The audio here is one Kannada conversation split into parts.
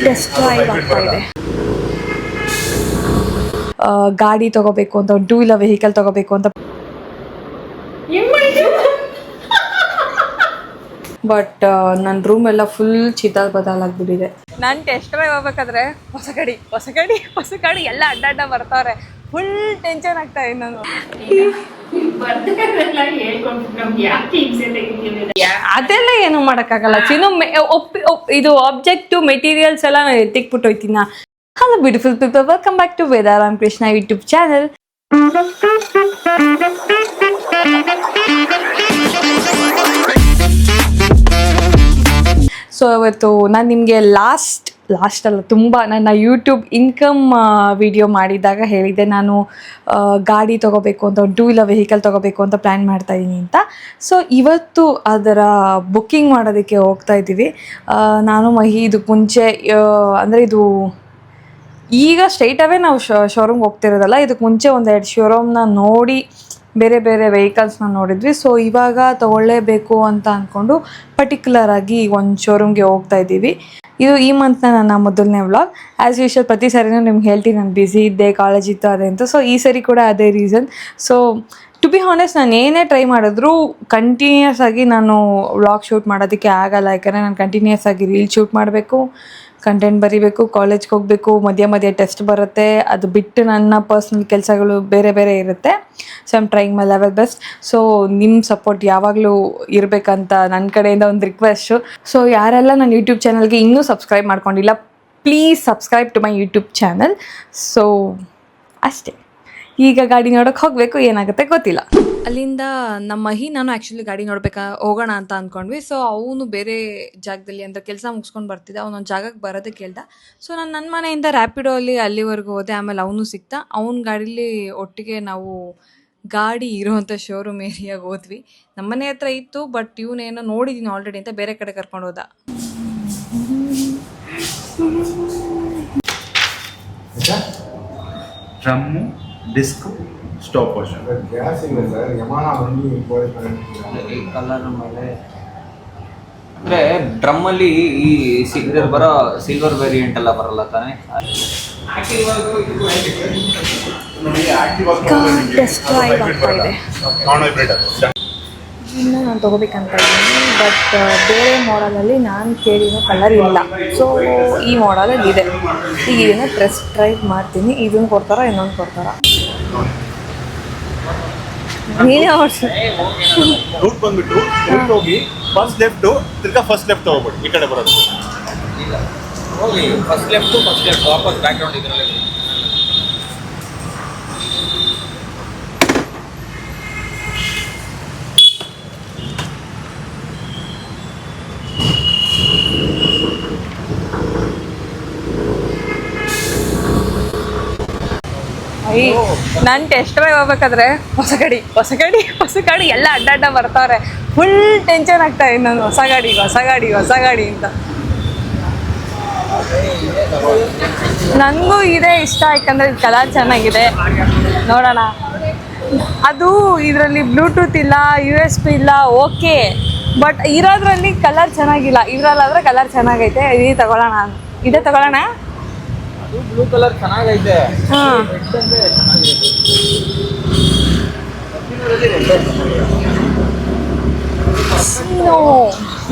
ಟೆಸ್ಟ್ ಡ್ರೈವ್ ಆಗ್ತಾ ಇದೆ. ಗಾಡಿ ತಗೋಬೇಕು ಅಂತ, ಒಂದು 2 ವೀಲರ್ ವೆಹಿಕಲ್ ತಗೋಬೇಕು ಅಂತ. ಬಟ್ ನನ್ನ ರೂಮ್ ಎಲ್ಲ ಫುಲ್ ಚಿತಾಲ್ ಬದಲಾಗ್ಬಿಟ್ಟಿದೆ. ನಾನು ಟೆಸ್ಟ್ ಡ್ರೈವ್ ಹೋಗ್ಬೇಕಾದ್ರೆ ಹೊಸ ಗಾಡಿ ಎಲ್ಲ ಅಡ್ಡ ಬರ್ತಾವ್ರೆ. ಫುಲ್ ಟೆನ್ಷನ್ ಆಗ್ತಾ ಇದೆ ನಾನು. ಅದೆಲ್ಲ ಏನು ಮಾಡೋಕ್ಕಾಗಲ್ಲ ಚಿನ್ನು. ಇದು ಆಬ್ಜೆಕ್ಟು ಮೆಟೀರಿಯಲ್ಸ್ ಎಲ್ಲ ನಾನು ಎತ್ತಿಕ್ಬಿಟ್ಟು ಹೋಯ್ತೀನಿ. Hello beautiful people, welcome back to Veda Ramakrishna YouTube channel. So ಇವತ್ತು ನಾನು ನಿಮಗೆ ಲಾಸ್ಟ್ ಅಲ್ಲ, ತುಂಬ ನನ್ನ ಯೂಟ್ಯೂಬ್ ಇನ್ಕಮ್ ವಿಡಿಯೋ ಮಾಡಿದಾಗ ಹೇಳಿದ್ದೆ ನಾನು ಗಾಡಿ ತೊಗೋಬೇಕು ಅಂತ, ಒಂದು 2 ವೀಲರ್ ವೆಹಿಕಲ್ ತೊಗೋಬೇಕು ಅಂತ ಪ್ಲ್ಯಾನ್ ಮಾಡ್ತಾಯಿದ್ದೀನಿ ಅಂತ. ಸೊ ಇವತ್ತು ಅದರ ಬುಕ್ಕಿಂಗ್ ಮಾಡೋದಕ್ಕೆ ಹೋಗ್ತಾ ಇದ್ದೀವಿ ನಾನು ಮಹಿ. ಇದಕ್ಕೆ ಮುಂಚೆ ಅಂದರೆ ಇದು ಈಗ ಸ್ಟ್ರೈಟವೇ ನಾವು ಶೋರೂಮ್ಗೆ ಹೋಗ್ತಿರೋದಲ್ಲ. ಇದಕ್ಕೆ ಮುಂಚೆ 1-2 ಶೋರೂಮ್ನ ನೋಡಿ ಬೇರೆ ಬೇರೆ ವೆಹಿಕಲ್ಸ್ನ ನೋಡಿದ್ವಿ. ಸೊ ಇವಾಗ ತೊಗೊಳ್ಳೇಬೇಕು ಅಂತ ಅಂದ್ಕೊಂಡು ಪರ್ಟಿಕ್ಯುಲರಾಗಿ ಒಂದು ಶೋರೂಮ್ಗೆ ಹೋಗ್ತಾ ಇದ್ದೀವಿ. ಇದು ಈ ಮಂತ್ನ ನನ್ನ ಮೊದಲನೇ ವ್ಲಾಗ್. ಆ್ಯಸ್ ಯೂಶುವಲ್ ಪ್ರತಿ ಸರಿನೂ ನಿಮ್ಗೆ ಹೇಳ್ತೀನಿ ನಾನು ಬ್ಯುಸಿ ಇದ್ದೆ, ಕಾಲೇಜ್ ಇತ್ತು ಅದೇ ಅಂತ. ಸೊ ಈ ಸರಿ ಕೂಡ ಅದೇ reason. So to be honest, ನಾನು ಏನೇ ಟ್ರೈ ಮಾಡಿದ್ರು ಕಂಟಿನ್ಯೂಸ್ ಆಗಿ ನಾನು ವ್ಲಾಗ್ ಶೂಟ್ ಮಾಡೋದಕ್ಕೆ ಆಗಲ್ಲ. ಯಾಕಂದರೆ ನಾನು ಕಂಟಿನ್ಯೂಸ್ ಆಗಿ ರೀಲ್ ಶೂಟ್ ಮಾಡಬೇಕು, ಕಂಟೆಂಟ್ ಬರೀಬೇಕು, ಕಾಲೇಜ್ಗೆ ಹೋಗಬೇಕು, ಮಧ್ಯೆ ಟೆಸ್ಟ್ ಬರುತ್ತೆ. ಅದು ಬಿಟ್ಟು ನನ್ನ ಪರ್ಸ್ನಲ್ ಕೆಲಸಗಳು ಬೇರೆ ಬೇರೆ ಇರುತ್ತೆ. So I'm trying my level best. So ನಿಮ್ಮ ಸಪೋರ್ಟ್ ಯಾವಾಗಲೂ ಇರಬೇಕಂತ ನನ್ನ ಕಡೆಯಿಂದ ಒಂದು ರಿಕ್ವೆಸ್ಟು. ಸೊ ಯಾರೆಲ್ಲ ನನ್ನ ಯೂಟ್ಯೂಬ್ ಚಾನಲ್ಗೆ ಇನ್ನೂ ಸಬ್ಸ್ಕ್ರೈಬ್ ಮಾಡ್ಕೊಂಡಿಲ್ಲ, please subscribe to my YouTube channel. So ಅಷ್ಟೇ. ಈಗ ಗಾಡಿ ನೋಡೋಕೆ ಹೋಗಬೇಕು, ಏನಾಗುತ್ತೆ ಗೊತ್ತಿಲ್ಲ. ಅಲ್ಲಿಂದ ನಮ್ಮ ಮಹಿ ನಾನು ಆ್ಯಕ್ಚುಲಿ ಗಾಡಿ ಹೋಗೋಣ ಅಂತ ಅಂದ್ಕೊಂಡ್ವಿ. ಸೊ ಅವನು ಬೇರೆ ಜಾಗದಲ್ಲಿ ಅಂದರೆ ಕೆಲಸ ಮುಗಿಸ್ಕೊಂಡು ಬರ್ತಿದ್ದ, ಅವನೊಂದು ಜಾಗಕ್ಕೆ ಬರೋದಕ್ಕೆ ಹೇಳ್ದ. ಸೊ ನಾನು ನನ್ನ ಮನೆಯಿಂದ ರ್ಯಾಪಿಡೋ ಅಲ್ಲಿವರೆಗೂ ಹೋದೆ. ಆಮೇಲೆ ಅವನು ಸಿಕ್ತ. ಅವನ ಗಾಡೀಲಿ ಒಟ್ಟಿಗೆ ನಾವು ಗಾಡಿ ಇರೋವಂಥ ಶೋರೂಮ್ ಏರಿಯಾಗೆ ಹೋದ್ವಿ. ನಮ್ಮನೆ ಹತ್ರ ಇತ್ತು, ಬಟ್ ಇವನೇನೋ ನೋಡಿದ್ದೀನಿ ಆಲ್ರೆಡಿ ಅಂತ ಬೇರೆ ಕಡೆ ಕರ್ಕೊಂಡು ಹೋದ. Drum, disc, stop washer. Colour ಮೇಲೆ ಅಂದರೆ ಡ್ರಮ್ಮಲ್ಲಿ ಈ ಬರೋ ಸಿಲ್ವರ್ ವೇರಿಯಂಟ್ ಎಲ್ಲ ಬರಲ್ಲ ತಾನೆ. ಟೆಸ್ಟ್ ಡ್ರೈವ್ ಆಗ್ತಾ ಇದೆ. ಇನ್ನು ನಾನು ತೊಗೋಬೇಕಂತ ಇದ್ದೀನಿ, ಬಟ್ ಬೇರೆ ಮಾಡಲಲ್ಲಿ ನಾನು ಕೇಳಿರೋ ಕಲರ್ ಇಲ್ಲ. ಸೊ ಈ ಮಾಡಲಲ್ಲಿ ಇದೆ. ಈಗ ಇದನ್ನು ಟೆಸ್ಟ್ ಡ್ರೈವ್ ಮಾಡ್ತೀನಿ. ಇದನ್ನು ಕೊಡ್ತಾರಾ, ಇನ್ನೊಂದು ಕೊಡ್ತಾರಾ? ನೀನೇ ರೂಟ್ ಬಂದ್ಬಿಟ್ಟು ಹೋಗಿ ಫಸ್ಟ್ ಲೆಫ್ಟ್ ತಗೋಬಿಡಿ. ಈ ಕಡೆ ಬರೋದು ಹೋಗಿ ಫಸ್ಟ್ ಲೆಫ್ಟ್ ವಾಪಸ್ ಬ್ಯಾಕ್ ಗ್ರೌಂಡ್ ಇದರಲ್ಲಿ. ನಾನು ಟೆಸ್ಟ್ ಡ್ರೈವ್ ಹೋಗ್ಬೇಕಾದ್ರೆ ಹೊಸ ಗಾಡಿ ಎಲ್ಲ ಅಡ್ಡ ಬರ್ತಾವ್ರೆ. ಫುಲ್ ಟೆನ್ಷನ್ ಆಗ್ತಾ ಇದೆ ನಾನು. ಹೊಸ ಗಾಡಿ ಅಂತ. ನನಗೂ ಇದೇ ಇಷ್ಟ, ಯಾಕಂದರೆ ಕಲರ್ ಚೆನ್ನಾಗಿದೆ. ನೋಡೋಣ. ಅದು ಇದರಲ್ಲಿ ಬ್ಲೂಟೂತ್ ಇಲ್ಲ, USB ಇಲ್ಲ, ಓಕೆ. ಬಟ್ ಇರೋದ್ರಲ್ಲಿ ಕಲರ್ ಚೆನ್ನಾಗಿಲ್ಲ. ಇದರಲ್ಲಾದರೆ ಕಲರ್ ಚೆನ್ನಾಗೈತೆ. ಇದೇ ತಗೊಳ್ಳೋಣ. ಅದು ಬ್ಲೂ ಕಲರ್ ಚೆನ್ನಾಗೈತೆ. ಹಾಂ,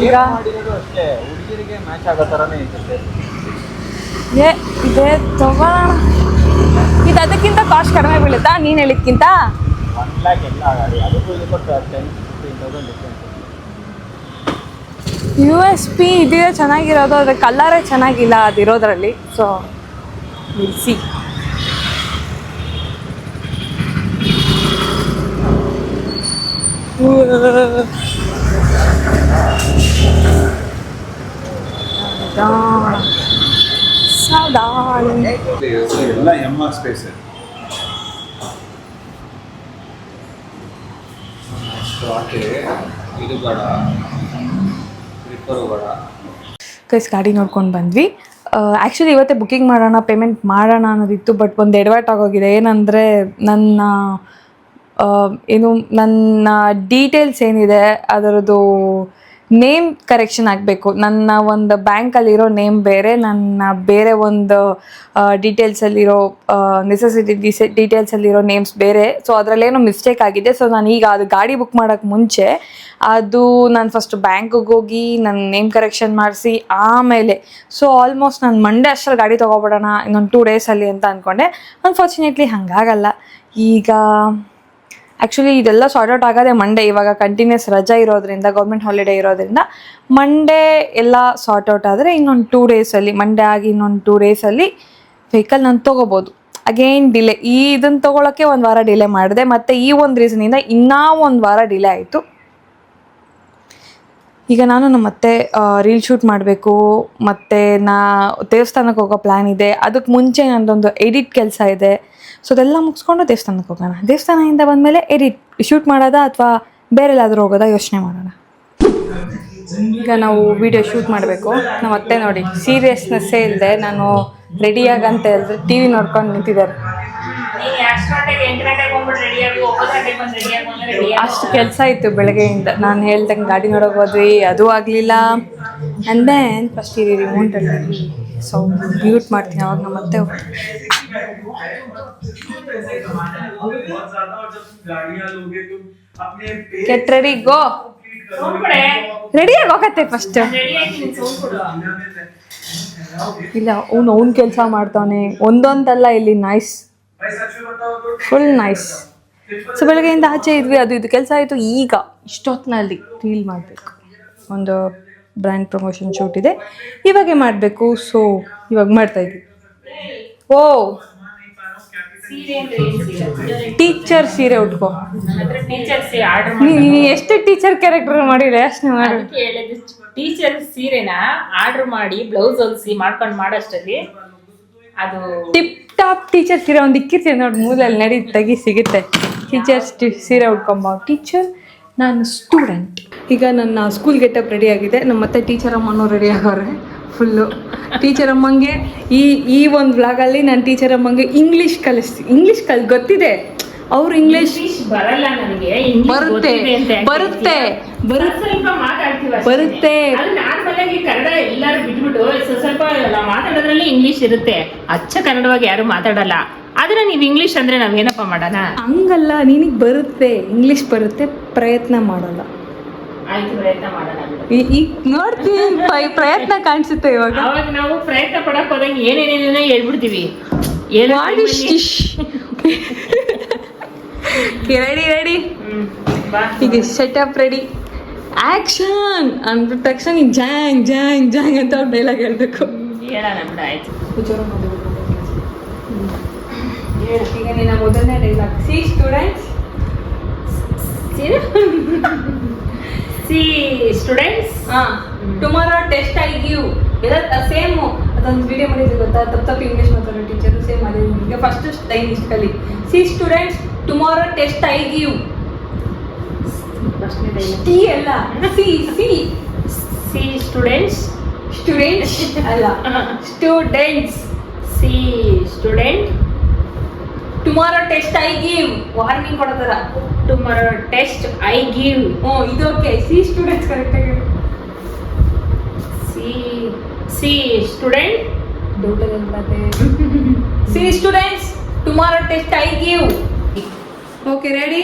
ಈಗ ಹುಡುಗಿರಿಗೆ ಮ್ಯಾಚ್ ಆಗೋ ಥರನೇ ಐತೆ. ಇದೇ ತಗೊಳ್ಳೋಣ. ಇದು ಅದಕ್ಕಿಂತ ಕಾಸ್ಟ್ ಕಡಿಮೆ ಬೀಳುತ್ತಾ ನೀನು ಹೇಳಿದ್ಕಿಂತ? 1 lakh ಎಲ್ಲ ಆಗಾಡಿ. ಅದಕ್ಕೂ ಇದಕ್ಕೂ 10,000-15,000 ಡಿಫ್ರೆನ್ಸ್. USB ಇದಿದೆ ಚೆನ್ನಾಗಿರೋದು, ಅದ್ರ ಕಲರೇ ಚೆನ್ನಾಗಿಲ್ಲ ಅದಿರೋದ್ರಲ್ಲಿ. ಸೊ ಸಿ ಎಲ್ಲ MR ಸ್ಪೇಸ್. ಇದು ಬೇಡ, ರಿಪರು ಬೇಡ. ಕೈಸ್ ಗಾಡಿ ನೋಡ್ಕೊಂಡು ಬಂದ್ವಿ. ಆ್ಯಕ್ಚುಲಿ ಇವತ್ತೇ ಬುಕ್ಕಿಂಗ್ ಮಾಡೋಣ, ಪೇಮೆಂಟ್ ಮಾಡೋಣ ಅನ್ನೋದಿತ್ತು. ಬಟ್ ಒಂದು ಎಡವಟ್ ಆಗೋಗಿದೆ. ಏನಂದರೆ ನನ್ನ ಡೀಟೇಲ್ಸ್ ಏನಿದೆ ಅದರದ್ದು ನೇಮ್ ಕರೆಕ್ಷನ್ ಆಗಬೇಕು. ನನ್ನ ಒಂದು ಬ್ಯಾಂಕಲ್ಲಿರೋ ನೇಮ್ ಬೇರೆ, ನನ್ನ ಬೇರೆ ಒಂದು ಡೀಟೇಲ್ಸಲ್ಲಿರೋ ನೆಸೆಸಿಟಿ ಡೀಟೇಲ್ಸಲ್ಲಿರೋ ನೇಮ್ಸ್ ಬೇರೆ. ಸೊ ಅದರಲ್ಲೇನೋ ಮಿಸ್ಟೇಕ್ ಆಗಿದೆ. ಸೊ ನಾನು ಈಗ ಅದು ಗಾಡಿ ಬುಕ್ ಮಾಡೋಕ್ಕೆ ಮುಂಚೆ ಅದು ನಾನು ಫಸ್ಟ್ ಬ್ಯಾಂಕಿಗೆ ಹೋಗಿ ನನ್ನ ನೇಮ್ ಕರೆಕ್ಷನ್ ಮಾಡಿಸಿ ಆಮೇಲೆ, ಸೊ ಆಲ್ಮೋಸ್ಟ್ ನಾನು ಮಂಡೇ ಅಷ್ಟರಲ್ಲಿ ಗಾಡಿ ತೊಗೊಬಿಡೋಣ ಇನ್ನೊಂದು 2 ಡೇಸಲ್ಲಿ ಅಂತ ಅಂದ್ಕೊಂಡೆ. ಅನ್ಫಾರ್ಚುನೇಟ್ಲಿ ಹಾಗಾಗಲ್ಲ. ಈಗ ಆ್ಯಕ್ಚುಲಿ ಇದೆಲ್ಲ ಸಾರ್ಟ್ ಔಟ್ ಆಗೋದೇ ಮಂಡೇ. ಇವಾಗ ಕಂಟಿನ್ಯೂಸ್ ರಜಾ ಇರೋದ್ರಿಂದ, ಗೌರ್ಮೆಂಟ್ ಹಾಲಿಡೇ ಇರೋದ್ರಿಂದ ಮಂಡೇ ಎಲ್ಲ ಸಾರ್ಟ್ ಔಟ್ ಆದರೆ ಇನ್ನೊಂದು 2 ಡೇಸಲ್ಲಿ, ಮಂಡೇ ಆಗಿ ಇನ್ನೊಂದು 2 ಡೇಸಲ್ಲಿ ವೆಹಿಕಲ್ ನಾನು ತೊಗೋಬೋದು. ಅಗೇನ್ ಡಿಲೇ, ಇದನ್ನು ತೊಗೊಳಕ್ಕೆ 1 ವಾರ ಡಿಲೇ ಮಾಡಿದೆ. ಮತ್ತು ಈ ಒಂದು ರೀಸನಿಂದ ಇನ್ನೂ 1 ವಾರ ಡಿಲೇ ಆಯಿತು. ಈಗ ನಾನು ನಮ್ಮ ಅತ್ತೆ ರೀಲ್ ಶೂಟ್ ಮಾಡಬೇಕು, ಮತ್ತು ದೇವಸ್ಥಾನಕ್ಕೆ ಹೋಗೋ ಪ್ಲ್ಯಾನ್ ಇದೆ. ಅದಕ್ಕೆ ಮುಂಚೆ ನನ್ನದೊಂದು ಎಡಿಟ್ ಕೆಲಸ ಇದೆ. ಸೊ ಅದೆಲ್ಲ ಮುಗಿಸ್ಕೊಂಡು ದೇವಸ್ಥಾನಕ್ಕೆ ಹೋಗೋಣ. ದೇವಸ್ಥಾನದಿಂದ ಬಂದಮೇಲೆ ಎಡಿಟ್ ಶೂಟ್ ಮಾಡೋದಾ ಅಥವಾ ಬೇರೆ ಎಲ್ಲಾದರೂ ಹೋಗೋದಾ ಯೋಚನೆ ಮಾಡೋಣ. ಈಗ ನಾವು ವಿಡಿಯೋ ಶೂಟ್ ಮಾಡಬೇಕು. ನಮ್ಮ ಅತ್ತೆ ನೋಡಿ ಸೀರಿಯಸ್ನೆಸ್ಸೇ ಇಲ್ಲದೆ ನಾನು ರೆಡಿಯಾಗಂತ ಹೇಳಿದ್ರೆ ಟಿ ವಿ ನೋಡ್ಕೊಂಡು ನಿಂತಿದ್ದಾರೆ. ಅಷ್ಟು ಕೆಲಸ ಇತ್ತು ಬೆಳಗ್ಗೆಯಿಂದ. ನಾನು ಹೇಳ್ದಂಗೆ ಗಾಡಿ ನೋಡೋಕೆ ಹೋದ್ವಿ, ಅದು ಆಗಲಿಲ್ಲ. ಆ್ಯಂಡ್ ದೆನ್ ಫಸ್ಟ್ ಈ ರಿಮೋಟಲ್ಲಿ ಸೌಂಡ್ ಮ್ಯೂಟ್ ಮಾಡ್ತೀನಿ. ಅವಾಗ ನಮ್ಮ ಮತ್ತೆ ಗೆಟ್ ರೆಡಿ ಗೋ. ರೆಡಿಯಾಗಿ ಹೋಗತ್ತೆ ಫಸ್ಟ್. ಇಲ್ಲ ಅವ್ನು ಕೆಲಸ ಮಾಡ್ತಾನೆ, ಒಂದೊಂದಲ್ಲ ಇಲ್ಲಿ ನೈಸ್, ಫುಲ್ ನೈಸ್. ಸೊ ಬೆಳಗ್ಗೆಯಿಂದ ಆಚೆ ಇದ್ವಿ, ಅದು ಇದು ಕೆಲಸ ಆಯಿತು. ಈಗ ಇಷ್ಟೊತ್ತಿನಲ್ಲಿ ರೀಲ್ ಮಾಡಬೇಕು. ಒಂದು ಬ್ರ್ಯಾಂಡ್ ಪ್ರಮೋಷನ್ ಶೂಟ್ ಇದೆ, ಇವಾಗೆ ಮಾಡಬೇಕು. ಸೊ ಇವಾಗ ಮಾಡ್ತಾಯಿದ್ವಿ. ಓ ಟೀಚರ್ ಸೀರೆ ಉಟ್ಕೋ. ನೀನು ಎಷ್ಟು ಟೀಚರ್ ಕ್ಯಾರೆಕ್ಟರ್ ಮಾಡಿದ್ರೆ ಅಷ್ಟು ಮಾಡಿ. ಟೀಚರ್ ಸೀರೆನ ಆರ್ಡರ್ ಮಾಡಿ ಬ್ಲೌಸ್ ಹೊಲಿಸಿ ಮಾಡ್ಕೊಂಡು ಮಾಡೋಷ್ಟರಲ್ಲಿ ಅದು ಟಿಪ್ ಟಾಪ್ ಟೀಚರ್ ಸೀರೆ ಒಂದು ಇಕ್ಕಿರ್ತೀನಿ ನೋಡಿ, ಮೂಲಲ್ಲಿ ನಡಿ ತೆಗಿ ಸಿಗುತ್ತೆ. ಟೀಚರ್ಸ್ ಸೀರೆ ಉಟ್ಕೊಂಬ. ಟೀಚರ್, ನಾನು ಸ್ಟೂಡೆಂಟ್. ಈಗ ನನ್ನ ಸ್ಕೂಲ್ ಗೆಟಪ್ ರೆಡಿ ಆಗಿದೆ. ನಮ್ಮ ಮತ್ತೆ ಟೀಚರ್ ಅಮ್ಮನೂ ರೆಡಿ ಆಗೋರೆ ಫುಲ್ಲು. ಟೀಚರ್ ಅಮ್ಮಂಗೆ ಈ ಒಂದು ವ್ಲಾಗಲ್ಲಿ ನಾನು ಟೀಚರ್ ಅಮ್ಮಂಗೆ ಇಂಗ್ಲೀಷ್ ಗೊತ್ತಿದೆ. ಅವ್ರು ಇಂಗ್ಲೀಷ್ ಬರಲ್ಲ ನನಗೆ, ಬರುತ್ತೆ ಬರುತ್ತೆ ಬರುತ್ತೆ. ನಾರ್ಮಲ್ ಆಗಿ ಕನ್ನಡ ಎಲ್ಲಾರು ಬಿಟ್ಬಿಟ್ಟು ಸ್ವಲ್ಪ ನಾವು ಮಾತಾಡೋದ್ರಲ್ಲಿ ಇಂಗ್ಲಿಷ್ ಇರುತ್ತೆ. ಅಚ್ಚ ಕನ್ನಡವಾಗಿ ಯಾರು ಮಾತಾಡಲ್ಲ. ಆದ್ರೆ ನೀವು ಇಂಗ್ಲಿಷ್ ಅಂದ್ರೆ ನಾವೇನಪ್ಪ ಮಾಡೋಣ? ಹಂಗಲ್ಲ, ನಿನಗೆ ಬರುತ್ತೆ, ಇಂಗ್ಲಿಷ್ ಬರುತ್ತೆ, ಪ್ರಯತ್ನ ಮಾಡಲ್ಲ. ಆಯ್ತು, ಪ್ರಯತ್ನ ಮಾಡೋಣ. ಈಗ ನೋಡ್ತೀನಿ ಪ್ರಯತ್ನ ಕಾಣಿಸುತ್ತೆ. ಇವಾಗ ಅವಾಗ ನಾವು ಪ್ರಯತ್ನ ಪಡಕ್ ಹೋದಂಗೆ ಏನೇನೇನೇನೋ ಹೇಳ್ಬಿಡ್ತೀವಿ. ರೆಡಿ ಈಗ ಸೆಟಪ್ ರೆಡಿ, ಆಕ್ಷನ್ ಅಂದ್ಬಿಟ್ಟ ತಕ್ಷಣ ಜಾಂಗ್ ಜಾಂಗ್ ಜಾಂಗ್ ಅಂತ ಅವ್ರು ಡೈಲಾಗ್ ಹೇಳ್ಬೇಕು. ಹೇಳೋಣ ಬಿಡ, ಆಯ್ತು. ಈಗ ನಿನ್ನ ಮೊದಲನೇ dialogue. C students, tomorrow test I give. ಎಲ್ಲ ಸೇಮ್. ಅದೊಂದು ವಿಡಿಯೋ ಮಾಡಿದ್ರೆ ಗೊತ್ತಾ, ತಪ್ಪು ಇಂಗ್ಲೀಷ್ ಮಾತಾಡೋ ಟೀಚರು ಸೇಮ್ ಮಾಡಿದ್ರು. ಈಗ ಫಸ್ಟ್ ಟೈಮ್ ಇಷ್ಟು ಕಲಿ. See students, tomorrow test I give. T ಅಲ್ಲ, ಸಿ ಸಿ ಸಿ ಸ್ಟೂಡೆಂಟ್ಸ್ ಅಲ್ಲ, students. See student, tomorrow test I give. Warning ಕೊಡೋದರ. Tomorrow test I give. ಇದು ಓಕೆ. ಸಿ ಸ್ಟೂಡೆಂಟ್ಸ್ ಕರೆಕ್ಟ್ ಆಗಿ. See student, see students, tomorrow test I give. Okay ready,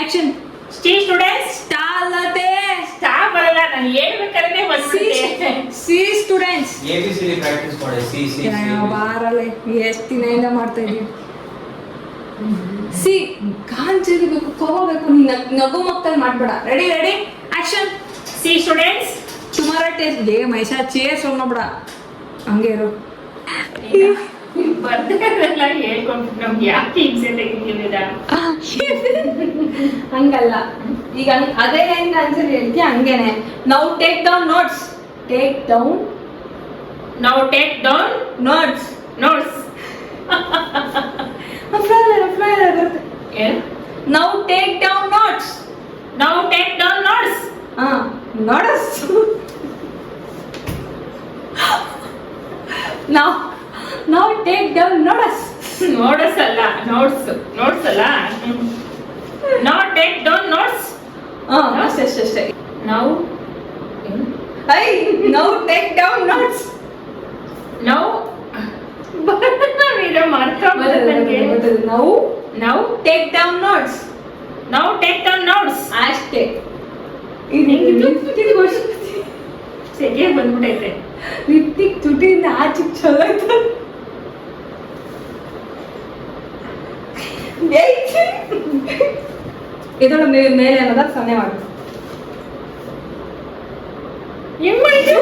action. See students, ಸ್ಟಾಲತೆ ಸ್ಟಾಪ್ ಬರಲ್ಲ. ನಾನು ಹೇಳ್ಬೇಕಾದ್ರೆ ಬಂದ್ಬಿಡುತ್ತೆ. See students. ABCD ಪ್ರಾಕ್ಟೀಸ್ ಮಾಡಿ. ಸಿ ಬಾರಲ್ಲೇ ಎಷ್ಟು ದಿನದಿಂದ ಮಾಡ್ತಾ ಇದ್ದೀವಿ. ಸಿ ಕಾಂಚರಿಬೇಕು, ತಗೋಬೇಕು. ನೀನು ನಗು ಮಕ್ಕಳು ಮಾಡ್ಬೇಡ. Ready action. See students, tomorrow test day ಮೈಸಾ ಚೇರ್ಸ್ ಹೋಗ್ಬೇಡ, ಹಂಗೆ ಇರು. ಬರ್ದಲ್ಲ ಹೇಳ್ಕೊಂಡು ನಮ್ಗೆ ಯಾಕೆ ಹಿಂಸೆ ತೆಗಿತೀವಿದ? ಹಂಗಲ್ಲ. ಈಗ ಅದೇ ಹೆಂಗ ಆನ್ಸರ್ ಹೇಳ್ತೀಯ ಹಂಗೇನೆ. ನಾವು ಟೇಕ್ ಡೌನ್ ನೋಟ್ಸ್. ನಾವು ಟೇಕ್ ಡೌನ್ ನೋಟ್ಸ್. ನಾವು ಟೇಕ್ ಡೌನ್ ನೋಟ್ಸ್. ನೋಟ್ಸ್. ನಾವು ಟೇಕ್ ಡೌನ್ ನೋಟ್ಸ್. ನೋಟ್ಸ್ ಅಲ್ಲ, ನೋಟ್ಸ್ ಅಲ್ಲ. ನಾವು ಟೇಕ್ ಡೌನ್ ನೋಟ್ಸ್. ಅಷ್ಟೇ ನಾವು ನೌ ಟೇಕ್ ಡೌನ್ ನೋಟ್ಸ್. ನಾವು ನಾವು ಟೇಕ್ ಡೌನ್ ನೋಟ್ಸ್. ನಾವು ಟೇಕ್ ಡೌನ್ ನೋಟ್ಸ್. ಅಷ್ಟೇ. ಸೆಕೆ ಬಂದ್ಬಿಟ್ಟೈತೆ. ರಿತಿಕ್ ತುಟಿಯಿಂದ ಆಚೆ ಚಲೋ ಆಯ್ತು. ಇದರ ಮೇಲೆ ಅನ್ನೋದ 0 ಮಾಡು. ಹೆಂಗ್ ಮಾಡಿದ್ಯಾ?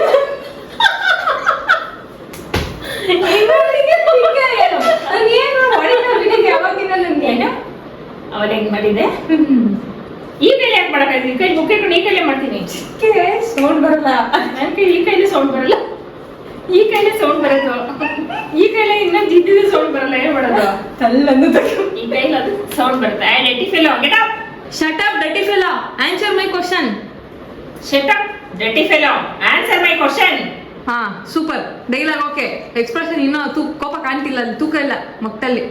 ಅವಳ ಹೆಂಗ್ ಮಾಡಿದೆ? ಈ ಕೈಲಿ ಯಾಕೆ ಮಾಡಕ್ಕಾಯ್ತು? ಈ ಕೈ ಬುಕ್ ಇಟ್ಕೊಂಡು ಈ ಕೈಲೇ ಮಾಡ್ತೀನಿ. ಸೌಂಡ್ ಬರಲ್ಲ. ನನ್ನ ಕೈ ಈ ಕೈಲಿ ಸೌಂಡ್ ಬರಲ್ಲ. ಈ ಕೈಲೇ ಸೌಂಡ್ ಬರೋದು. ಈ ಕೈಲೇ ಇನ್ನ ಜಿದ್ದಿದ ಸೌಂಡ್ ಬರಲ್ಲ. ಏನ್ ಮಾಡೋದು? ಕಲ್ಲನ್ನು ಈ ಕೈಲಿ ಅದು ಸೌಂಡ್ ಬರುತ್ತೆ. Dirty fellow, get up. Shut up dirty fellow, answer my question. Shut up dirty fellow, answer my question. ಹಾ ಸೂಪರ್ ಡೈಲಾಗ್. ಓಕೆ, ಎಕ್ಸ್ಪ್ರೆಷನ್ ಇನ್ನೂ ಕೋಪ ಕಾಣ್ತಿಲ್ಲ, ಅಲ್ಲಿ ತೂಕ ಇಲ್ಲ ಮಕ್ಕದಲ್ಲಿ.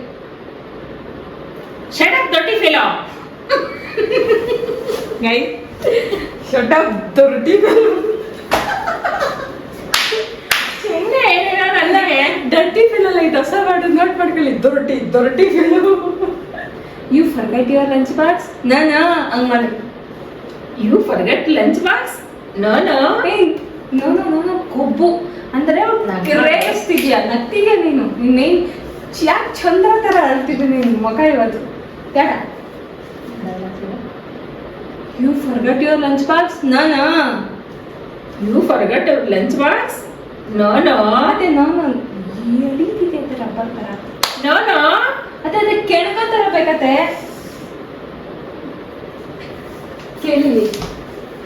Shut up dirty fellow. ಗೈ ಶಟ್ ಅಪ್ ಡರ್ಟಿ ಫೆಲೋ. ಸುಮ್ಮನೆ ಏನೇನೋ ನನಗೆ ಡರ್ಟಿ ಫೆಲೋ ಅಲ್ಲ, ಇದು ಹೊಸ ವರ್ಡ್ ನೋಟ್ ಮಾಡ್ಕೊಳ್ಳಿ. Dirty fellow. You forget your lunch box. ನಾನು ಹಂಗ್ ಮಾಡಿ. You forget lunch box. No no no ಕೊಬ್ಬು ಅಂದ್ರೆ ರೇಸ್ತಿದ್ಯಾ ನತ್ತಿಗೆ ನೀನು. ನೀನ್ ಯಾಕೆ ಚಂದ್ರ ತರ ಅಳ್ತಿದ್ದೆ ನೀನು ಮಗ ಇವತ್ತು. ಬೇಡ. You forget your lunch box. ನಾನು you forget your lunch box. No no ಅದೇ ನಾನು ಎಳೀತಿದ್ದೆ ಅಂತ ರಬ್ಬರ್ ತರ. ನೋ ನೋ ಅದೇ ಕೆಣಕಂತರ ಬೇಕತ್ತೆ. ಕೇಳಿ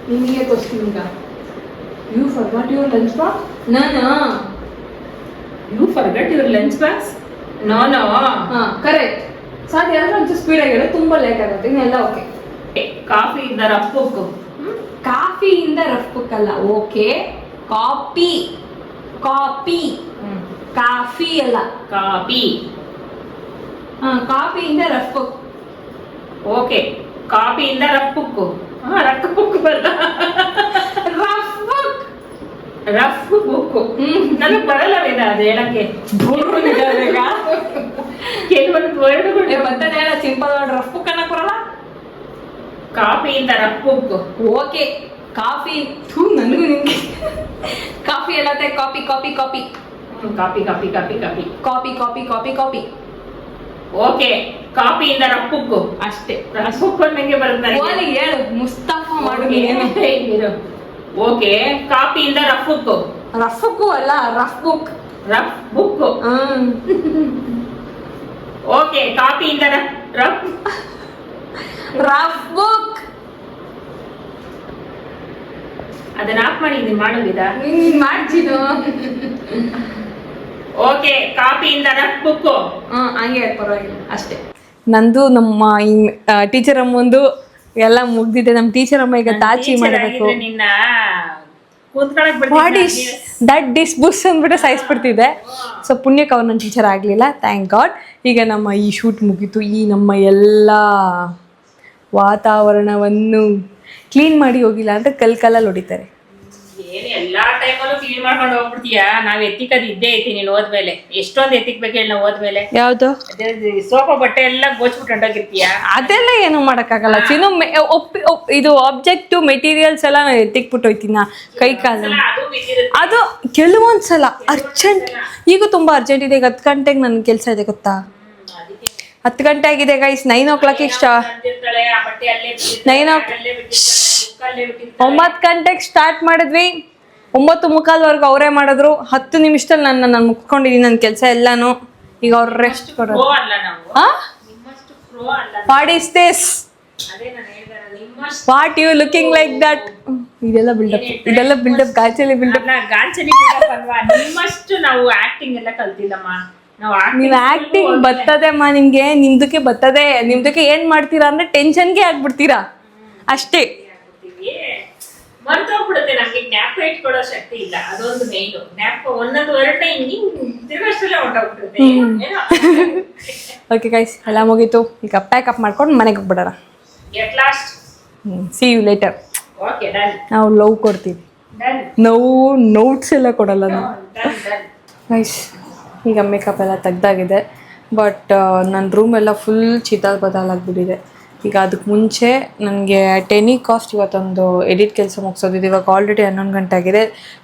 ನಿಮಗೆ ತೋರಿಸ್ತೀನಿ ಈಗ. You forgot your lunch box. ನಾನು you forget your lunch box. No no ಹಾ ಕರೆಕ್ಟ್. ಸಾಧ್ಯ ಅಂದ್ರೆ ಒಂಚೂರು ಸ್ಪೀಡಾಗಿ ಹೇಳು, ತುಂಬಾ ಲೇಟ್ ಆಗುತ್ತೆ. ಇನ್ನೆಲ್ಲ ಓಕೆ. ಕಾಫಿ ಇಂದ ರಫ್ ಬುಕ್. ಕಾಫಿಯಿಂದ ರಫ್ ಬುಕ್ ಅಲ್ಲ. ಓಕೆ, ಕಾಪಿ ಕಾಪಿ ಕಾಫಿ ಅಲ್ಲ. ಕಾಪಿ. ಕಾಫಿಯಿಂದ ರಫ್ ಬುಕ್. ಓಕೆ, ಕಾಫಿಯಿಂದ ರಫ್ ಬುಕ್. ರಫ್ ಬುಕ್ ಬರಲ್ಲ. Rough book. ರಫ್ ಬುಕ್ ನನಗೆ ಬರಲ್ಲ ವೇದ ಅದು ಹೇಳಕ್ಕೆ. ಕೆಲವೊಂದು ವರ್ಡ್ಗಳು ಬರ್ತದೆ ಹೇಳ. ಸಿಂಪಲ್ ವರ್ಡ್ ರಫ್ ಬುಕ್ ಅನ್ನಕ್ ಬರಲ್ಲ. ಕಾಫಿಯಿಂದ ರಫ್ ಬುಕ್. Okay, coffee. ನನಗೂ ನಿಮ್ಗೆ ಕಾಫಿ ಎಲ್ಲತ್ತೆ. Copy copy copy copy copy copy copy copy copy copy copy. Okay, ಕಾಫಿಯಿಂದ ರಫ್ ಬುಕ್. ಅಷ್ಟೇ. ರಫ್ ಬುಕ್ ನಂಗೆ ಬರುತ್ತೆ. ಓಲಿ ಹೇಳು, ಮುಸ್ತಫಾ ಮಾಡು. ಓಕೆ, ಕಾಫಿಯಿಂದ ರಫ್ ಬುಕ್. ರಫ್ ಬುಕ್ ಅಲ್ಲ, rough book. Rough book. Okay, ಕಾಫಿಯಿಂದ ರಫ್ ರಫ್ ಬುಕ್. ಅದನ್ನ ಆಫ್ ಮಾಡಿದ್ದೀನಿ, ಮಾಡೋದಿದ. ನೀನ್ ಮಾಡ್ತೀನೋ. ಓಕೆ, ಕಾಫಿಯಿಂದ ರಫ್ ಬುಕ್. ಹಂಗೆ ಪರವಾಗಿಲ್ಲ ಅಷ್ಟೇ. ನಂದು ನಮ್ಮ ಟೀಚರ್ ಅಮ್ಮಂದು ಎಲ್ಲ ಮುಗ್ದಿದೆ. ನಮ್ಮ ಟೀಚರ್ ಅಮ್ಮ ಈಗ ತಾಚಿ ಮಾಡಬೇಕು. ನಿನ್ನ ಕೂತ್ಕೊಳಕ್ ವಾಟ್ ಇಸ್ ದಟ್ ಡಿಸ್ ಬುಸ್ ಅಂದ್ಬಿಟ್ಟು ಸಾಯಿಸ್ಬಿಡ್ತಿದ್ದೆ. ಸೊ ಪುಣ್ಯಕ್ಕೆ ಅವ್ರು ನನ್ನ ಟೀಚರ್ ಆಗಲಿಲ್ಲ, ಥ್ಯಾಂಕ್ ಗಾಡ್. ಈಗ ನಮ್ಮ ಈ ಶೂಟ್ ಮುಗೀತು. ಈ ನಮ್ಮ ಎಲ್ಲ ವಾತಾವರಣವನ್ನು ಕ್ಲೀನ್ ಮಾಡಿ ಹೋಗಿಲ್ಲ ಅಂದರೆ ಕಲ್ಲಲ್ಲಿ ಹೊಡಿತಾರೆ. ಏನ್ ಎಲ್ಲಾ ಟೈಮಲ್ಲೂ ಕ್ಲೀನ್ ಮಾಡ್ಕೊಂಡು ಹೋಗ್ಬಿಡ್ತೀಯ. ನಾವ್ ಎತ್ತಿಕದ್ ಇದ್ದೇ ಐತಿ. ನೀನ್ ಹೋದ್ಮೇಲೆ ಎಷ್ಟೊಂದು ಎತ್ತಿಕ್ಬೇಕು ಹೇಳಿ. ನಾವು ಹೋದ್ಮೇಲೆ ಯಾವುದು ಸೋಫಾ ಬಟ್ಟೆ ಎಲ್ಲ ಗೋಚ್ಬಿಟ್ಟು ಹೊಂಟೋಗಿರ್ತೀಯ. ಅದೆಲ್ಲ ಏನು ಮಾಡೋಕ್ಕಾಗಲ್ಲ ಚಿನ್ನು. ಇದು ಆಬ್ಜೆಕ್ಟು ಮೆಟೀರಿಯಲ್ಸ್ ಎಲ್ಲ ನಾನು ಎತ್ತಿಕ್ಬಿಟ್ಟು ಹೋಯ್ತೀನಿ ಕೈ ಕಾಲು. ಅದು ಕೆಲವೊಂದ್ಸಲ ಅರ್ಜೆಂಟ್. ಈಗ ತುಂಬ ಅರ್ಜೆಂಟ್ ಇದೆ. ಈಗ 10 ಗಂಟೆಗೆ ನನ್ನ ಕೆಲಸ ಇದೆ ಗೊತ್ತಾ. 10 ಗಂಟೆ ಆಗಿದೆ ಗೈಸ್. 9 o'clock ಇಷ್ಟ. 9 ಗಂಟೆಗೆ ಸ್ಟಾರ್ಟ್ ಮಾಡಿದ್ವಿ. 9:45 ಅವರೇ ಮಾಡಿದ್ರು. 10 ನಿಮಿಷದಲ್ಲಿ ನಾನು ಮುಗ್ಕೊಂಡಿದ್ದೀನಿ ನನ್ನ ಕೆಲಸ ಎಲ್ಲಾನು. ಈಗ ಅವ್ರು ರೆಸ್ಟ್ ಕೊಡೋದು. What is this? What you looking like that? ಇದೆಲ್ಲ ಬಿಲ್ಡಪ್ ಗಾಂಚಲಿ ಬಿಲ್ಡಪ್. ಗಾಂಚಲಿ ಬಿಲ್ಡಪ್ ಅಲ್ವಾ? ನಿಮ್ಮಷ್ಟು ನಾವು ಆಕ್ಟಿಂಗ್ ಎಲ್ಲ ಕಲ್ತಿಲ್ಲಮ್ಮ. ನೀವು ಆಕ್ಟಿಂಗ್ ಬರ್ತದೆಮ್ಮ ನಿಮ್ಗೆ. ನಿಮ್ದಕ್ಕೆ ಬರ್ತದೆ. ನಿಮ್ದಕ್ಕೆ ಏನ್ ಮಾಡ್ತೀರಾ ಅಂದ್ರೆ ಟೆನ್ಷನ್ಗೆ ಆಗ್ಬಿಡ್ತೀರಾ ಅಷ್ಟೇ. ಮರ್ತೋಗ್ಬಿಡುತ್ತೆ. ನಮ್ಗೆ ಜ್ಞಾಪಕ ಇಟ್ಕೊಳ್ಳೋ ಶಕ್ತಿ ಇಲ್ಲ. ಅದೊಂದು ಮೇಯ್ನು. ಜ್ಞಾಪಕ ಒಂದೊಂದು ಹೊರಟೆ ಹಿಂಗ್ ತಿರ್ಗಷ್ಟಲ್ಲೇ ಹೊಂಟೋಗ್ಬಿಡುತ್ತೆ. ಓಕೆ ಗೈಸ್, ಎಲ್ಲ ಮುಗೀತು. ಈಗ ಪ್ಯಾಕಪ್ ಮಾಡ್ಕೊಂಡು ಮನೆಗೆ ಹೋಗ್ಬಿಡೋಣ. Get lost. See you later. Okay done ನಾವು ಲವ್ ಕೊಡ್ತೀವಿ, ಡನ್ ನೋಟ್ಸ್ ಎಲ್ಲ ಕೊಡಲ್ಲ ನಾವು. ನೈಸ್. ಈಗ ಮೇಕಪ್ ಎಲ್ಲ ತೆಗ್ದಾಗಿದೆ, ಬಟ್ ನನ್ನ ರೂಮೆಲ್ಲ ಫುಲ್ ಚಿತಾಲ್ ಬದಲಾಗ್ಬಿಟ್ಟಿದೆ. ಈಗ ಅದಕ್ಕೆ ಮುಂಚೆ ನನಗೆ 10 ಕಾಸ್ಟ್ ಇವತ್ತೊಂದು ಎಡಿಟ್ ಕೆಲಸ ಮುಗಿಸೋದಿದೆ. ಇವಾಗ ಆಲ್ರೆಡಿ 11 ಗಂಟೆ ಆಗಿದೆ.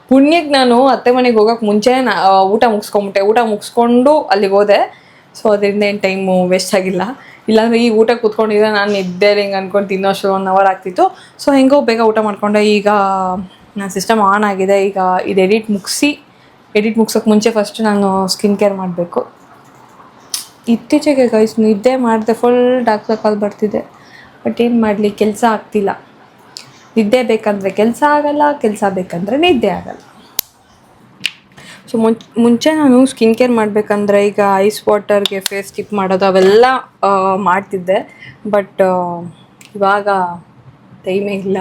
ಪುಣ್ಯಕ್ಕೆ ನಾನು ಅತ್ತೆ ಮನೆಗೆ ಹೋಗೋಕೆ ಮುಂಚೆ ಊಟ ಮುಗಿಸ್ಕೊಂಬಿಟ್ಟೆ. ಊಟ ಮುಗಿಸ್ಕೊಂಡು ಅಲ್ಲಿಗೆ ಹೋದೆ. ಸೊ ಅದರಿಂದ ಏನು ಟೈಮು ವೇಸ್ಟ್ ಆಗಿಲ್ಲ. ಇಲ್ಲಾಂದರೆ ಈ ಊಟ ಕೂತ್ಕೊಂಡಿದ್ರೆ ನಾನು ನಿದ್ದೆ ಹಿಂಗೆ ಅಂದ್ಕೊಂಡು ತಿನ್ನೋಷ್ಟು 1 ಅವರ್ ಆಗ್ತಿತ್ತು. ಸೊ ಹೆಂಗೋ ಬೇಗ ಊಟ ಮಾಡಿಕೊಂಡೆ. ಈಗ ನನ್ನ ಸಿಸ್ಟಮ್ ಆನ್ ಆಗಿದೆ. ಈಗ ಇದು ಎಡಿಟ್ ಮುಗ್ಸೋಕ್ಕೆ ಮುಂಚೆ ಫಸ್ಟ್ ನಾನು ಸ್ಕಿನ್ ಕೇರ್ ಮಾಡಬೇಕು. ಇತ್ತೀಚೆಗೆ ಗೈಸ್ ನಿದ್ದೆ ಮಾಡಿದೆ, ಫುಲ್ ಡಾರ್ಕ್ ಸರ್ಕಲ್ ಬರ್ತಿದೆ. ಬಟ್ ಏನು ಮಾಡಲಿ, ಕೆಲಸ ಆಗ್ತಿಲ್ಲ. ನಿದ್ದೆ ಬೇಕಂದರೆ ಕೆಲಸ ಆಗಲ್ಲ, ಕೆಲಸ ಬೇಕಂದರೆ ನಿದ್ದೆ ಆಗಲ್ಲ. ಸೊ ಮುಂಚೆ ನಾನು ಸ್ಕಿನ್ ಕೇರ್ ಮಾಡಬೇಕಂದ್ರೆ ಈಗ ಐಸ್ ವಾಟರ್ಗೆ ಫೇಸ್ ಸ್ಟಿಪ್ ಮಾಡೋದು ಅವೆಲ್ಲ ಮಾಡ್ತಿದ್ದೆ. ಬಟ್ ಇವಾಗ ಟೈಮೇ ಇಲ್ಲ.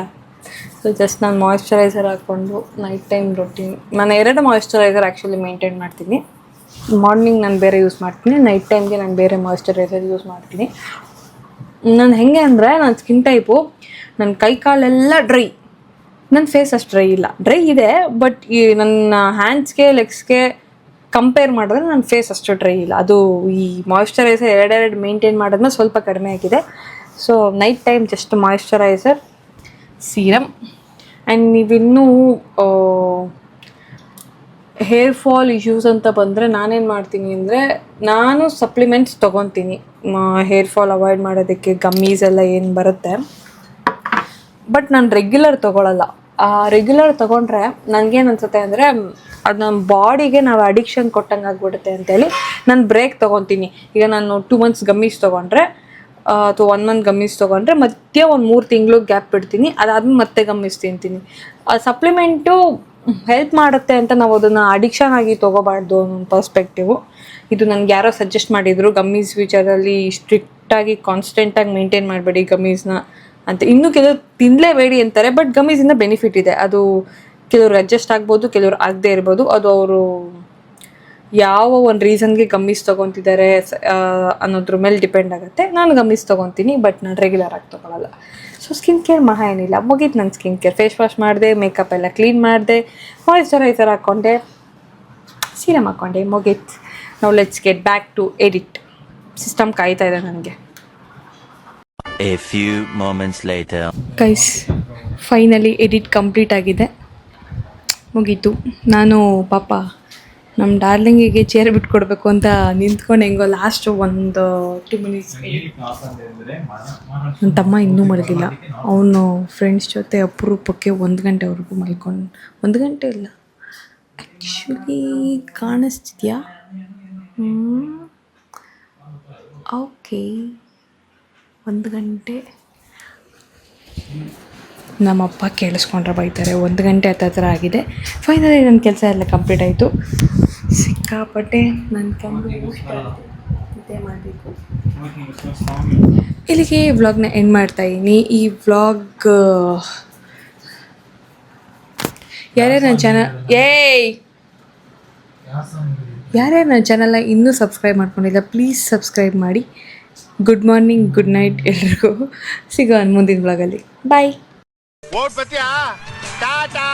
ಸೊ ಜಸ್ಟ್ ನಾನು ಮಾಯಿಶ್ಚರೈಸರ್ ಹಾಕ್ಕೊಂಡು ನೈಟ್ ಟೈಮ್ ರೊಟೀನ್, ನಾನು 2 ಮಾಯಿಶ್ಚರೈಸರ್ ಆ್ಯಕ್ಚುಲಿ ಮೇಂಟೈನ್ ಮಾಡ್ತೀನಿ. ಮಾರ್ನಿಂಗ್ ನಾನು ಬೇರೆ ಯೂಸ್ ಮಾಡ್ತೀನಿ, ನೈಟ್ ಟೈಮ್ಗೆ ನಾನು ಬೇರೆ ಮಾಯಿಶ್ಚರೈಸರ್ ಯೂಸ್ ಮಾಡ್ತೀನಿ. ನಾನು ಹೇಗೆ ಅಂದರೆ ನನ್ನ ಸ್ಕಿನ್ ಟೈಪು, ನನ್ನ ಕೈ ಕಾಲೆಲ್ಲ ಡ್ರೈ, ನನ್ನ ಫೇಸ್ ಅಷ್ಟು ಡ್ರೈ ಇಲ್ಲ. ಡ್ರೈ ಇದೆ, ಬಟ್ ಈ ನನ್ನ ಹ್ಯಾಂಡ್ಸ್ಗೆ ಲೆಗ್ಸ್ಗೆ ಕಂಪೇರ್ ಮಾಡಿದ್ರೆ ನನ್ನ ಫೇಸ್ ಅಷ್ಟು ಡ್ರೈ ಇಲ್ಲ. ಅದು ಈ ಮಾಯಿಶ್ಚರೈಸರ್ 2 ಮೇಂಟೈನ್ ಮಾಡೋದನ್ನ ಸ್ವಲ್ಪ ಕಡಿಮೆ ಆಗಿದೆ. So night time just moisturiser, serum. And ನೀವಿನ್ನೂ ಹೇರ್ ಫಾಲ್ ಇಶ್ಯೂಸ್ ಅಂತ ಬಂದರೆ ನಾನೇನು ಮಾಡ್ತೀನಿ ಅಂದರೆ, ನಾನು ಸಪ್ಲಿಮೆಂಟ್ಸ್ ತೊಗೊತೀನಿ ಹೇರ್ ಫಾಲ್ ಅವಾಯ್ಡ್ ಮಾಡೋದಕ್ಕೆ. ಗಮ್ಮೀಸ್ ಎಲ್ಲ ಏನು ಬರುತ್ತೆ, ಬಟ್ ನಾನು ರೆಗ್ಯುಲರ್ ತೊಗೊಳಲ್ಲ. ರೆಗ್ಯುಲರ್ ತೊಗೊಂಡ್ರೆ ನನಗೇನು ಅನ್ಸುತ್ತೆ ಅಂದರೆ, ಅದು ನಮ್ಮ ಬಾಡಿಗೆ ನಾವು ಅಡಿಕ್ಷನ್ ಕೊಟ್ಟಂಗೆ ಆಗ್ಬಿಡುತ್ತೆ ಅಂತೇಳಿ ನಾನು ಬ್ರೇಕ್ ತೊಗೊತೀನಿ. ಈಗ ನಾನು 2 ಮಂತ್ಸ್ ಗಮ್ಮೀಸ್ ತೊಗೊಂಡ್ರೆ ಅಥವಾ 1 ಮಂತ್ ಗಮ್ಮೀಸ್ ತೊಗೊಂಡ್ರೆ ಮತ್ತೆ ಒಂದು 3 ತಿಂಗಳು ಗ್ಯಾಪ್ ಬಿಡ್ತೀನಿ. ಅದಾದ್ಮೇಲೆ ಮತ್ತೆ ಗಮ್ಮೀಸ್ ತಿಂತೀನಿ. ಆ ಸಪ್ಲಿಮೆಂಟು ಹೆಲ್ಪ್ ಮಾಡುತ್ತೆ ಅಂತ ನಾವು ಅದನ್ನು ಅಡಿಕ್ಷನ್ ಆಗಿ ತೊಗೋಬಾರ್ದು ಅನ್ನೋ ಪರ್ಸ್ಪೆಕ್ಟಿವು. ಇದು ನನಗೆ ಯಾರೋ ಸಜೆಸ್ಟ್ ಮಾಡಿದರು, ಗಮ್ಮೀಸ್ ವಿಚಾರಲ್ಲಿ ಸ್ಟ್ರಿಕ್ಟಾಗಿ ಕಾನ್ಸ್ಟೆಂಟಾಗಿ ಮೇಂಟೈನ್ ಮಾಡಬೇಡಿ ಗಮ್ಮೀಸ್ನ ಅಂತ. ಇನ್ನೂ ಕೆಲವರು ತಿನ್ನಲೇಬೇಡಿ ಅಂತಾರೆ, ಬಟ್ ಗಮ್ಮೀಸಿಂದ ಬೆನಿಫಿಟ್ ಇದೆ. ಅದು ಕೆಲವ್ರು ಅಡ್ಜಸ್ಟ್ ಆಗ್ಬೋದು, ಕೆಲವ್ರು ಆಗದೆ ಇರ್ಬೋದು. ಅದು ಅವರು ಯಾವ ಒಂದು ರೀಸನ್ಗೆ ಗಮ್ಮೀಸ್ ತೊಗೊತಿದ್ದಾರೆ ಅನ್ನೋದ್ರ ಮೇಲೆ ಡಿಪೆಂಡ್ ಆಗುತ್ತೆ. ನಾನು ಗಮ್ಮೀಸ್ ತೊಗೊತೀನಿ, ಬಟ್ ನಾನು ರೆಗ್ಯುಲರ್ ಆಗಿ ತೊಗೊಳಲ್ಲ. ಸೊ ಸ್ಕಿನ್ ಕೇರ್ ಮಹಾ ಏನಿಲ್ಲ, ಮುಗೀತು ನನ್ನ ಸ್ಕಿನ್ ಕೇರ್. ಫೇಸ್ ವಾಶ್ ಮಾಡಿದೆ, ಮೇಕಪ್ ಎಲ್ಲ ಕ್ಲೀನ್ ಮಾಡಿದೆ, ಮಾಯಿಶ್ಚರೈಸರ್ ಹಾಕ್ಕೊಂಡೆ, ಸೀರಮ್ ಹಾಕ್ಕೊಂಡೆ, ಮುಗೀತು. ನಾವು let's get back to edit. System ಕಾಯ್ತಾ ಇದೆ ನನಗೆ. A few moments later. Guys finally edit complete ಆಗಿದೆ, ಮುಗೀತು. ನಾನು ಪಾಪ ನಮ್ಮ ಡಾರ್ಲಿಂಗಿಗೆ ಚೇರ್ ಬಿಟ್ಕೊಡ್ಬೇಕು ಅಂತ ನಿಂತ್ಕೊಂಡು ಹೆಂಗೋ ಲಾಸ್ಟ್ ಒಂದು 2 ಮಿನಿಟ್ಸ್. ನನ್ನ ತಮ್ಮ ಇನ್ನೂ ಮಲಗಿಲ್ಲ. ಅವನು ಫ್ರೆಂಡ್ಸ್ ಜೊತೆ ಅಪರೂಪಕ್ಕೆ 1 ಗಂಟೆವರೆಗೂ ಮಲ್ಕೊಂಡು, 1 ಗಂಟೆ ಇಲ್ಲ ಆ್ಯಕ್ಚುಲಿ, ಕಾಣಿಸ್ತಿದ್ಯಾ? ಓಕೆ, 1 ಗಂಟೆ. ನಮ್ಮಪ್ಪ ಕೇಳಿಸ್ಕೊಂಡ್ರೆ ಬೈತಾರೆ. 1 ಗಂಟೆ ಹತ್ತಿರ ಆಗಿದೆ. ಫೈನಲಿ ನನ್ನ ಕೆಲಸ ಎಲ್ಲ ಕಂಪ್ಲೀಟ್ ಆಯಿತು. ಸಿಕ್ಕಾಪಟ್ಟೆ ನನ್ನ ಕಂಡು ಇದೇ ಮಾಡಬೇಕು. ಇಲ್ಲಿಗೆ ವ್ಲಾಗ್ನ ಎಂಡ್ ಮಾಡ್ತಾಯಿದ್ದೀನಿ. ಈ ವ್ಲಾಗ್ ಯಾರ್ಯಾರು ನನ್ನ ಚಾನಲ್ನ ಇನ್ನೂ ಸಬ್ಸ್ಕ್ರೈಬ್ ಮಾಡ್ಕೊಂಡಿಲ್ಲ, ಪ್ಲೀಸ್ ಸಬ್ಸ್ಕ್ರೈಬ್ ಮಾಡಿ. ಗುಡ್ ಮಾರ್ನಿಂಗ್, ಗುಡ್ ನೈಟ್ ಎಲ್ರಿಗೂ. ಸಿಗೋಣ ಮುಂದಿನ ವ್ಲಾಗಲ್ಲಿ. ಬಾಯ್. ಓಟ್ ಬತ್ತೀಯಾ? ಟಾಟಾ.